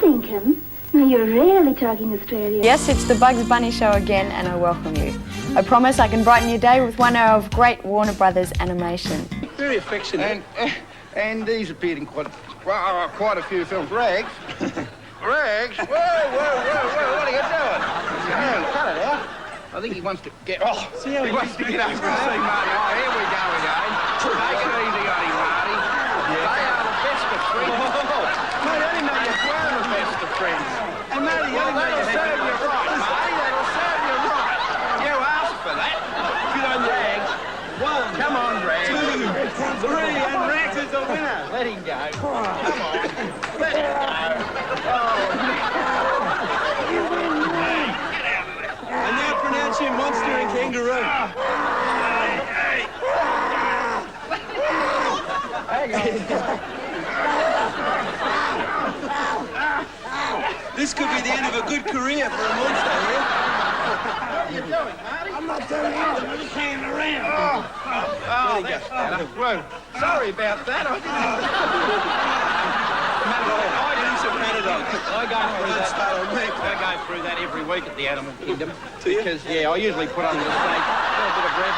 Lincoln. Now you're really talking Australia. Yes, it's the Bugs Bunny Show again, and I welcome you. I promise I can brighten your day with 1 hour of great Warner Brothers animation. Very affectionate. And he's appeared in quite a few films. Rags? Rags? Whoa, what are you doing? Hey, cut it out. I think he wants to get... Oh, he wants to get over and see Marty. Oh, here we go again. Take it easy on him, Marty. They are the best of friends. Mate, I didn't know you were the best of friends. And Marty, that'll serve you right, Marty. That'll serve you right. You asked for that. Good on you. Rags. One. Come on, Rags. 2, 3, and Rags is the winner. Let him go. Come on. Let him go. You win, man. I now pronounce you monster and kangaroo. This could be the end of a good career for a monster here. What are you doing, Marty? I'm not doing anything. I'm just hanging around. That's better. Whoa. Sorry about that. I go through that every week at the Animal Kingdom. Do you? Because, I usually put on the steak a bit of bread.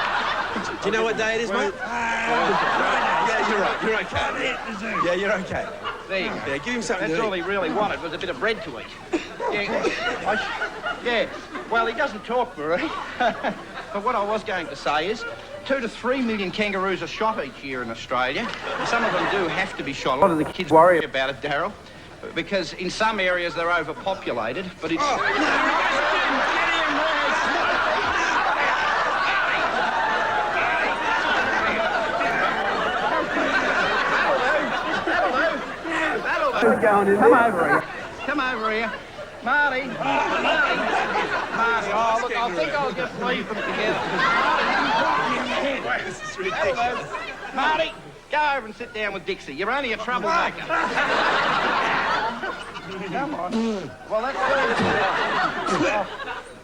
Do you know what day it is, mate? Yeah, you're right. You're okay. Yeah, you're okay. There you go. Yeah, give him something That's to all eat. he really wanted was a bit of bread to eat. Well, he doesn't talk, Marie. But what I was going to say is 2 to 3 million kangaroos are shot each year in Australia. Some of them do have to be shot. A lot of the kids worry about it, Darryl, because in some areas they're overpopulated, but it's... Come over here. Marty. Oh, look, I think I'll just leave them together. This is ridiculous. Hello. Marty, go over and sit down with Dixie. You're only a troublemaker. Come on. Well, that's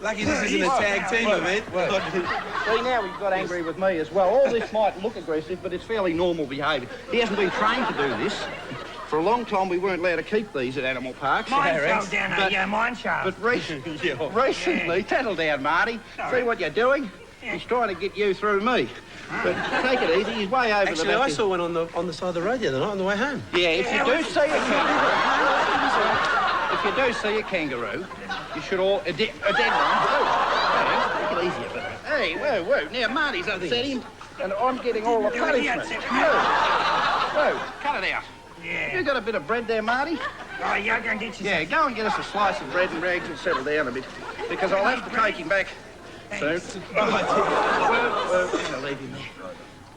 Lucky this isn't a tag team event. See, now he's got angry with me as well. All this might look aggressive, but it's fairly normal behaviour. He hasn't been trained to do this. For a long time, we weren't allowed to keep these at animal parks. Mine fell down, mine shaft. But recently, settle down, Marty. See what you're doing? He's trying to get you through me. But take it easy. He's way over Actually, the back. I saw one on the side of the road the other night on the way home. Yeah, if you do see a kangaroo, you should all... A dead one. Whoa. Take it easy a bit. Hey, whoa. Now, Marty's upset him, and I'm getting all the punishment. Whoa, cut it out. Yeah. You got a bit of bread there, Marty? Oh, yeah, go and get yourself. Yeah, go and get us a slice of bread and Rags and settle down a bit. Because I'll have to take him back soon. I'll leave him there.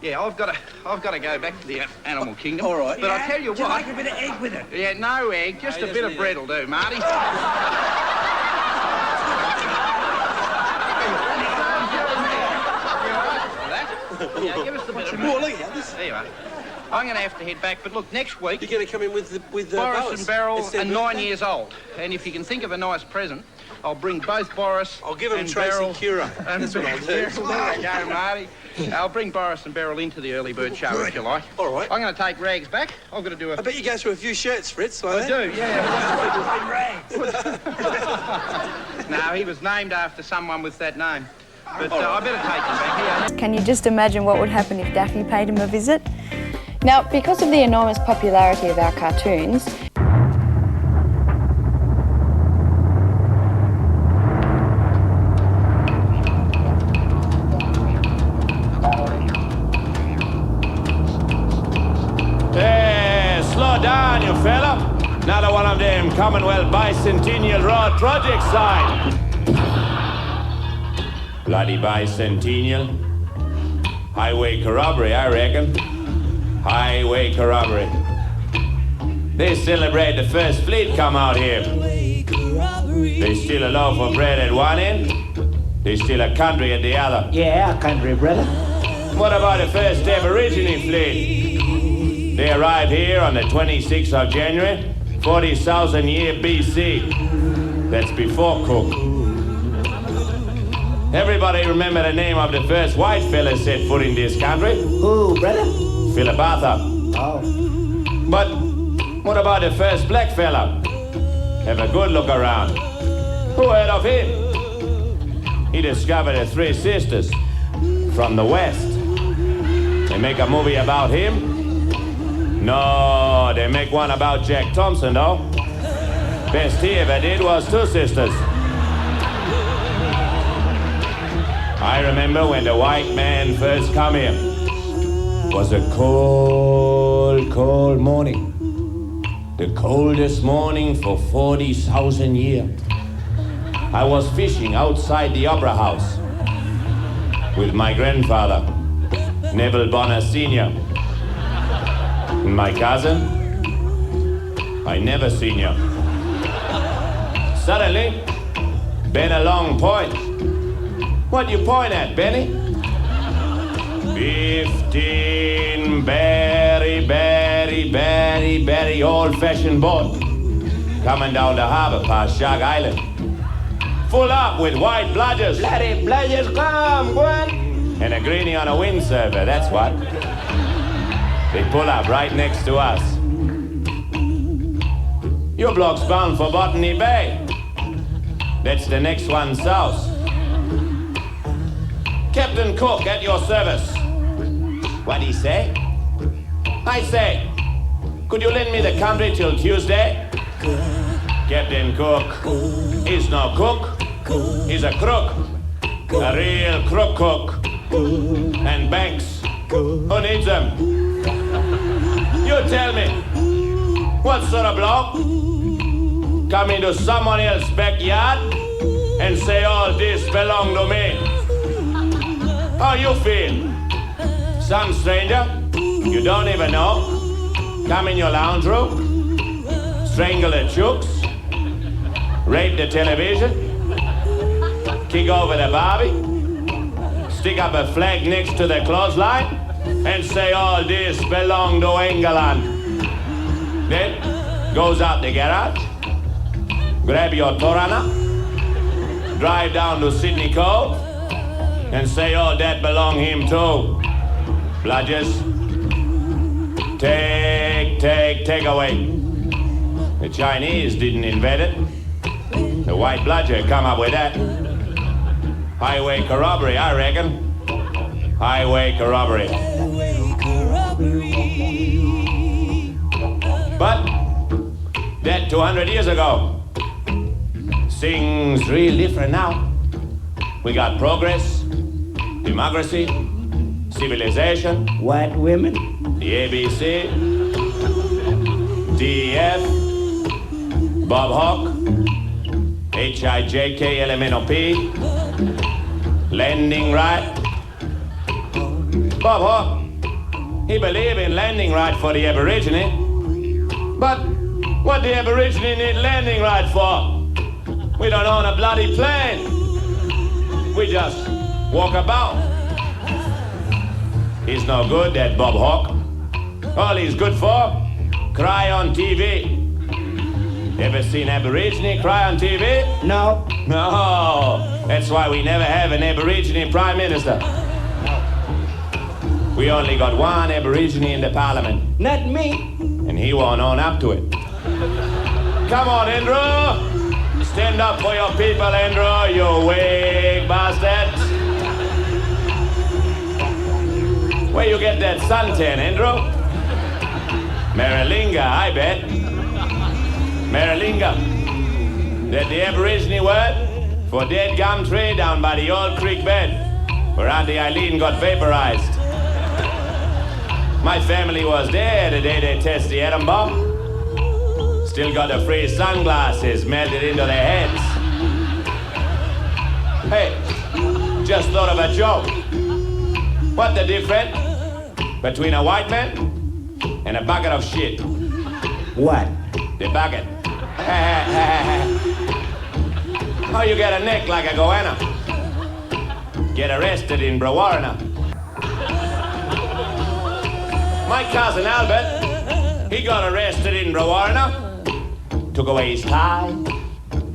Yeah, I've got to go back to the animal kingdom. All right. But I tell you Do you what... like a bit of egg with it? Yeah, no egg, just a bit of bread will do, Marty. Yeah, give us the bit of bread. Look at this. There you are. I'm going to have to head back, but look, next week... You're going to come in with Boris Boas and Beryl instead are of 9 years old. And if you can think of a nice present, I'll bring both Boris I'll give him and Tracy Beryl... Cura. That's what I'll do. There you go, Marty. I'll bring Boris and Beryl into the early bird show, if you like. All right. I'm going to take Rags back. I've got to do a... I bet you go through a few shirts, Fritz, like I that. do, yeah. Rags. No, he was named after someone with that name. But I better take him back here. Can you just imagine what would happen if Daffy paid him a visit? Now, because of the enormous popularity of our cartoons, Hey, slow down, you fella. Another one of them Commonwealth Bicentennial Road project side. Bloody Bicentennial. Highway Corroboree, I reckon. Highway Corroboree. They celebrate the first fleet come out here. There's still a loaf of bread at one end. There's still a country at the other. Yeah, country, brother. What about the first Aborigine fleet? They arrived here on the 26th of January, 40,000 year BC. That's before Cook. Everybody remember the name of the first white fella set foot in this country? Who, brother? Philip Arthur. Oh. But what about the first black fella? Have a good look around. Who heard of him? He discovered the three sisters from the West. They make a movie about him? No, they make one about Jack Thompson, though. Best he ever did was Two Sisters. I remember when the white man first come here. It was a cold, cold morning. The coldest morning for 40,000 years. I was fishing outside the Opera House with my grandfather, Neville Bonner Sr. And my cousin, I never seen you. Suddenly, Ben along point. What you point at, Benny? 15 very old-fashioned boat coming down the harbor past Shark Island. Full up with white bludgers. Bloody bludgers, come, go on. And a greenie on a windsurfer, that's what. They pull up right next to us. Your block's bound for Botany Bay. That's the next one south. Captain Cook at your service. What'd he say? I say, could you lend me the country till Tuesday? Captain Cook is no cook. He's a crook. A real crook cook. And Banks, who needs them? You tell me, what sort of bloke come into someone else's backyard and say all this belong to me? How you feel? Some stranger you don't even know come in your lounge room, strangle the chooks, rape the television, kick over the Barbie, stick up a flag next to the clothesline, and say all this belong to England. Then goes out the garage, grab your Torana, drive down to Sydney Cove, and say all that belong him too. Bludgers, take away. The Chinese didn't invent it. The white bludger come up with that. Highway corroboree, I reckon. Highway corroboree. But that 200 years ago. Things real different now. We got progress, democracy, civilization. White women. The ABC, DEF, Bob Hawke, HIJKLMNOP, landing right. Bob Hawke, he believed in landing right for the Aborigine. But what the Aborigine need landing right for? We don't own a bloody plane. We just walk about. He's no good, that Bob Hawke. All he's good for, cry on TV. Ever seen Aborigine cry on TV? No. No. That's why we never have an Aborigine Prime Minister. We only got one Aborigine in the Parliament. Not me. And he won't own up to it. Come on, Andrew. Stand up for your people, Andrew, you weak bastard. Where you get that suntan, Andrew? Maralinga, I bet. Maralinga. That the Aborigine word for dead gum tree down by the old creek bed where Auntie Eileen got vaporized. My family was there the day they tested the atom bomb. Still got the free sunglasses melted into their heads. Hey, just thought of a joke. What the difference between a white man and a bucket of shit? What? The bucket. How you get a neck like a goanna? Get arrested in Brewarrina. My cousin Albert, he got arrested in Brewarrina. Took away his tie,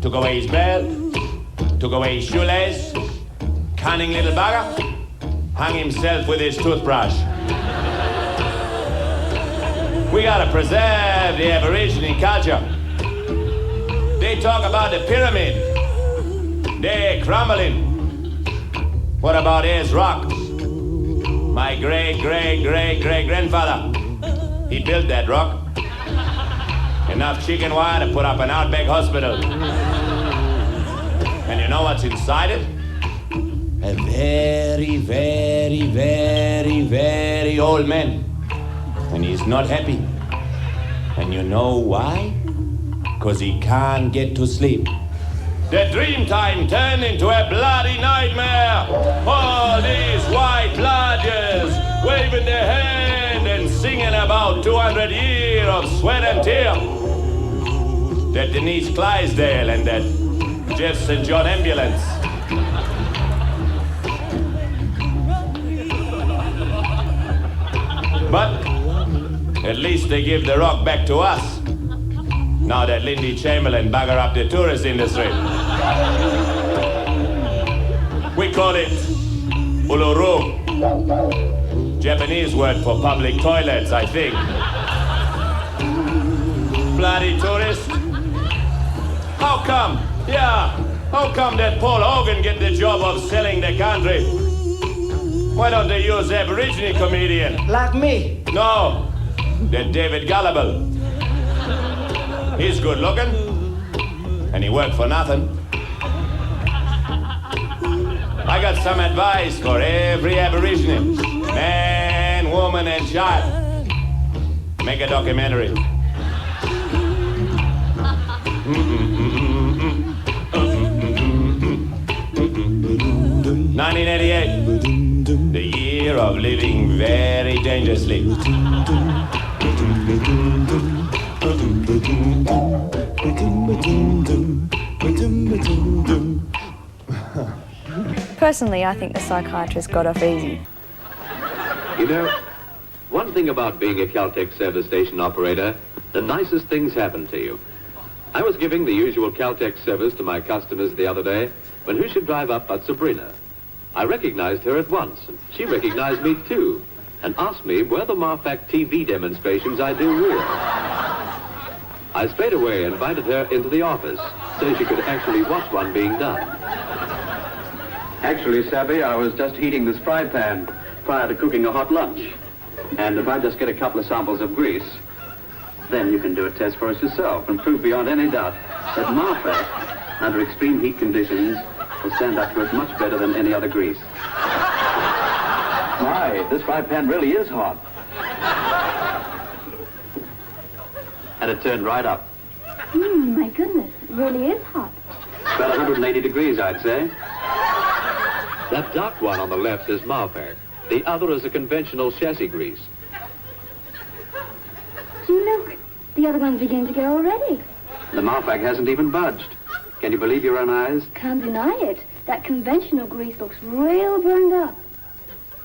took away his belt, took away his shoelace. Cunning little bugger, hung himself with his toothbrush. We gotta preserve the Aborigine culture. They They talk about the pyramid. They're crumbling. What about Ayers Rock? My great-great-great-great-grandfather. He built that rock. Enough chicken wire to put up an outback hospital. And you know what's inside it? A very, very, very, very old man. And he's not happy. And you know why? 'Cause he can't get to sleep. The dream time turned into a bloody nightmare. All these white lodgers waving their hand and singing about 200 years of sweat and tear. That Denise Clydesdale and that Jeff St. John ambulance. But at least they give the rock back to us. Now that Lindy Chamberlain bugger up the tourist industry. We call it Uluru. Japanese word for public toilets, I think. Bloody tourist. How come? Yeah, how come that Paul Hogan get the job of selling the country? Why don't they use Aborigine comedian? Like me. No, that David Gullible. He's good looking, and he worked for nothing. I got some advice for every Aborigine, man, woman, and child. Make a documentary. 1988, the year of living very dangerously. Personally, I think the psychiatrist got off easy. You know, one thing about being a Caltex service station operator, the nicest things happen to you. I was giving the usual Caltex service to my customers the other day when who should drive up but Sabrina. I recognized her at once, and she recognized me too, and asked me were the Marfac TV demonstrations I do real. I straight away invited her into the office so she could actually watch one being done. Actually, Sabby, I was just heating this fry pan prior to cooking a hot lunch. And if I just get a couple of samples of grease, then you can do a test for us yourself and prove beyond any doubt that Marfac, under extreme heat conditions, will stand up to it much better than any other grease. My, this fry pan really is hot. And it turned right up. My goodness, it really is hot. About 180 degrees, I'd say. That dark one on the left is Marfac. The other is a conventional chassis grease. Gee, look, the other one's beginning to go already. The Marfac hasn't even budged. Can you believe your own eyes? Can't deny it. That conventional grease looks real burned up.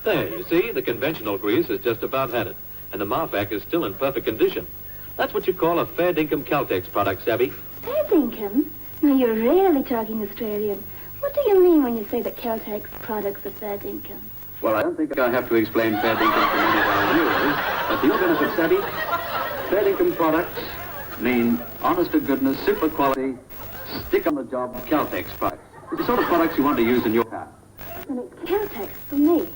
There, you see, the conventional grease has just about had it. And the Marfac is still in perfect condition. That's what you call a fair dinkum Caltex product, Sabby. Fair dinkum? Now, you're really talking Australian. What do you mean when you say that Caltex products are fair dinkum? Well, I don't think I have to explain fair dinkum to many of our viewers, but for your benefit, Sabby, fair dinkum products mean honest-to-goodness, super quality, stick-on-the-job Caltex products. It's the sort of products you want to use in your car. And it's Caltex for me.